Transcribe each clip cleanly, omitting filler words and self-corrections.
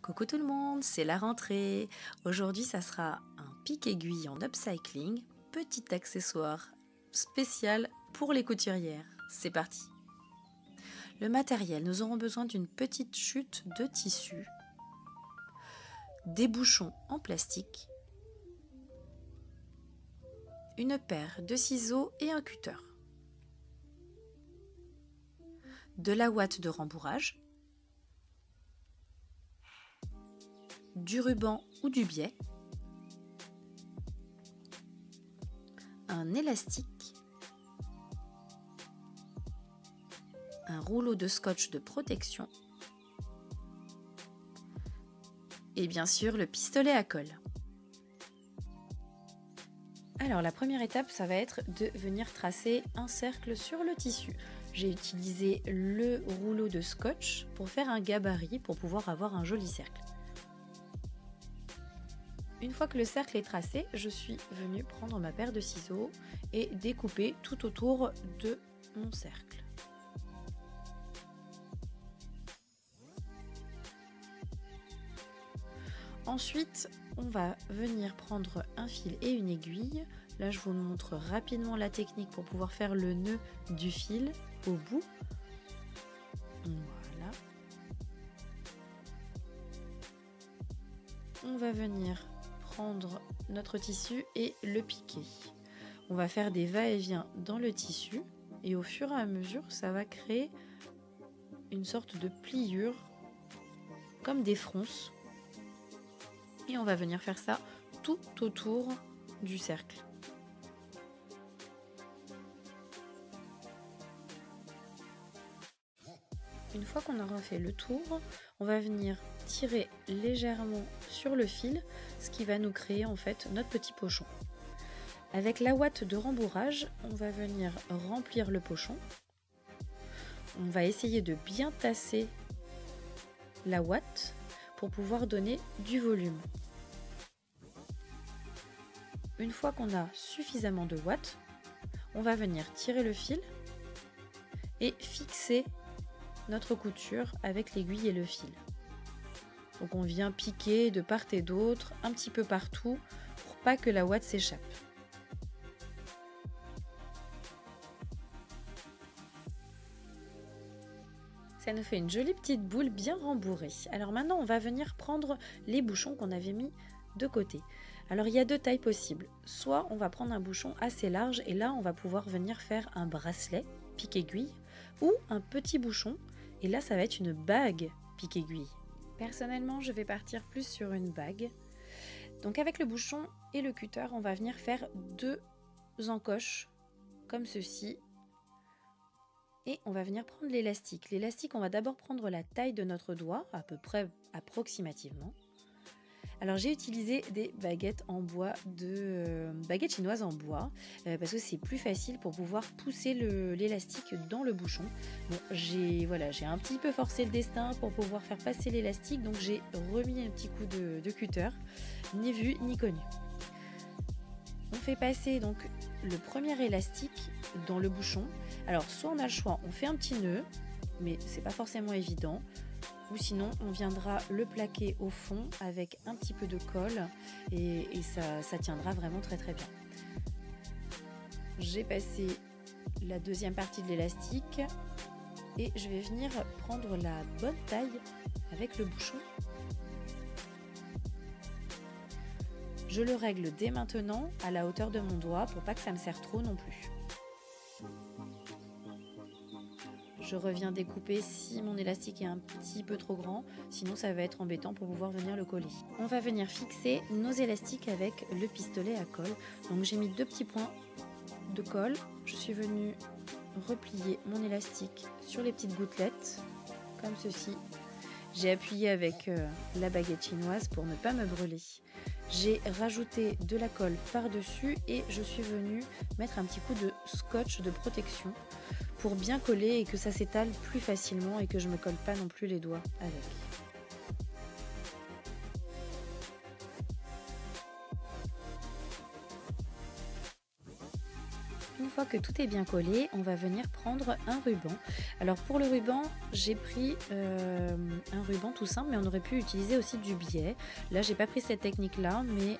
Coucou tout le monde, c'est la rentrée. Aujourd'hui, ça sera un pic-aiguille en upcycling, petit accessoire spécial pour les couturières. C'est parti. Le matériel, nous aurons besoin d'une petite chute de tissu, des bouchons en plastique, une paire de ciseaux et un cutter, de la ouate de rembourrage, du ruban ou du biais, un élastique, un rouleau de scotch de protection et bien sûr le pistolet à colle. Alors la première étape, ça va être de venir tracer un cercle sur le tissu. J'ai utilisé le rouleau de scotch pour faire un gabarit pour pouvoir avoir un joli cercle. Une fois que le cercle est tracé, je suis venue prendre ma paire de ciseaux et découper tout autour de mon cercle. Ensuite, on va venir prendre un fil et une aiguille. Là, je vous montre rapidement la technique pour pouvoir faire le nœud du fil au bout. Voilà. On va venir prendre notre tissu et le piquer. On va faire des va-et-vient dans le tissu et au fur et à mesure, ça va créer une sorte de pliure comme des fronces. Et on va venir faire ça tout autour du cercle. Une fois qu'on aura fait le tour, on va venir tirer légèrement sur le fil, ce qui va nous créer en fait notre petit pochon. Avec la ouate de rembourrage, on va venir remplir le pochon. On va essayer de bien tasser la ouate pour pouvoir donner du volume. Une fois qu'on a suffisamment de watts, on va venir tirer le fil et fixer notre couture avec l'aiguille et le fil. Donc on vient piquer de part et d'autre, un petit peu partout, pour pas que la ouate s'échappe. Ça nous fait une jolie petite boule bien rembourrée. Alors maintenant, on va venir prendre les bouchons qu'on avait mis de côté. Alors il y a deux tailles possibles. Soit on va prendre un bouchon assez large et là on va pouvoir venir faire un bracelet pic-aiguille ou un petit bouchon et là ça va être une bague pic-aiguille. Personnellement, je vais partir plus sur une bague. Donc avec le bouchon et le cutter, on va venir faire deux encoches comme ceci. Et on va venir prendre l'élastique. L'élastique, on va d'abord prendre la taille de notre doigt, à peu près approximativement. Alors j'ai utilisé des baguettes en bois, baguettes chinoises en bois, parce que c'est plus facile pour pouvoir pousser l'élastique dans le bouchon. Bon, j'ai un petit peu forcé le destin pour pouvoir faire passer l'élastique, donc j'ai remis un petit coup de cutter, ni vu ni connu. On fait passer donc le premier élastique dans le bouchon. Alors soit on a le choix, on fait un petit nœud, mais c'est pas forcément évident, ou sinon on viendra le plaquer au fond avec un petit peu de colle et ça tiendra vraiment très très bien. J'ai passé la deuxième partie de l'élastique et je vais venir prendre la bonne taille avec le bouchon. Je le règle dès maintenant à la hauteur de mon doigt pour pas que ça me serre trop non plus. Je reviens découper si mon élastique est un petit peu trop grand, sinon ça va être embêtant pour pouvoir venir le coller. On va venir fixer nos élastiques avec le pistolet à colle. Donc j'ai mis deux petits points de colle. Je suis venue replier mon élastique sur les petites gouttelettes, comme ceci. J'ai appuyé avec la baguette chinoise pour ne pas me brûler. J'ai rajouté de la colle par-dessus et je suis venue mettre un petit coup de scotch de protection pour bien coller et que ça s'étale plus facilement et que je ne me colle pas non plus les doigts avec. Une fois que tout est bien collé, on va venir prendre un ruban. Alors pour le ruban, j'ai pris un ruban tout simple, mais on aurait pu utiliser aussi du biais. Là, j'ai pas pris cette technique-là, mais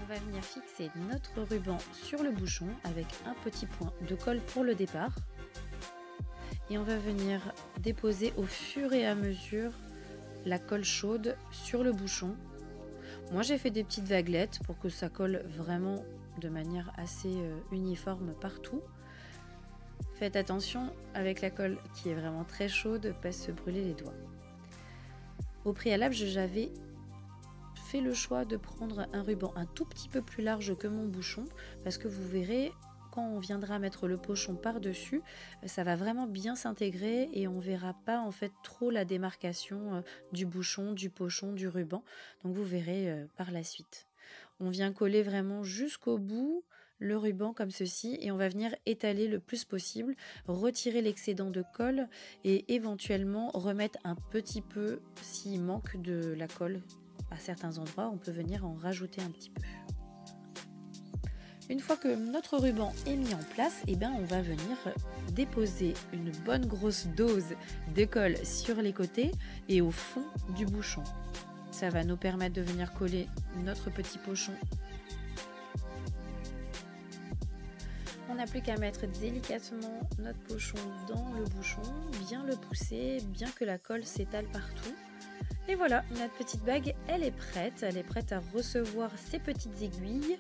on va venir fixer notre ruban sur le bouchon avec un petit point de colle pour le départ. Et on va venir déposer au fur et à mesure la colle chaude sur le bouchon. Moi, j'ai fait des petites vaguelettes pour que ça colle vraiment de manière assez uniforme partout. Faites attention avec la colle qui est vraiment très chaude, de ne pas se brûler les doigts. Au préalable, j'avais fait le choix de prendre un ruban un tout petit peu plus large que mon bouchon parce que vous verrez, quand on viendra mettre le pochon par-dessus, ça va vraiment bien s'intégrer et on verra pas en fait trop la démarcation du bouchon, du pochon, du ruban. Donc vous verrez par la suite. On vient coller vraiment jusqu'au bout le ruban comme ceci et on va venir étaler le plus possible, retirer l'excédent de colle et éventuellement remettre un petit peu s'il manque de la colle. À certains endroits, on peut venir en rajouter un petit peu. Une fois que notre ruban est mis en place, on va venir déposer une bonne grosse dose de colle sur les côtés et au fond du bouchon. Ça va nous permettre de venir coller notre petit pochon. On n'a plus qu'à mettre délicatement notre pochon dans le bouchon, bien le pousser, bien que la colle s'étale partout. Et voilà, notre petite bague, elle est prête à recevoir ses petites aiguilles.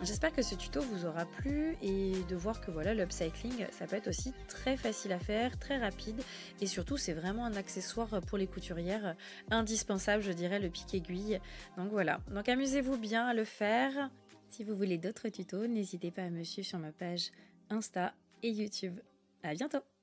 J'espère que ce tuto vous aura plu et de voir que voilà, l'upcycling, ça peut être aussi très facile à faire, très rapide et surtout c'est vraiment un accessoire pour les couturières indispensable, je dirais, le pic-aiguille. Donc voilà, donc amusez-vous bien à le faire. Si vous voulez d'autres tutos, n'hésitez pas à me suivre sur ma page Insta et YouTube. À bientôt!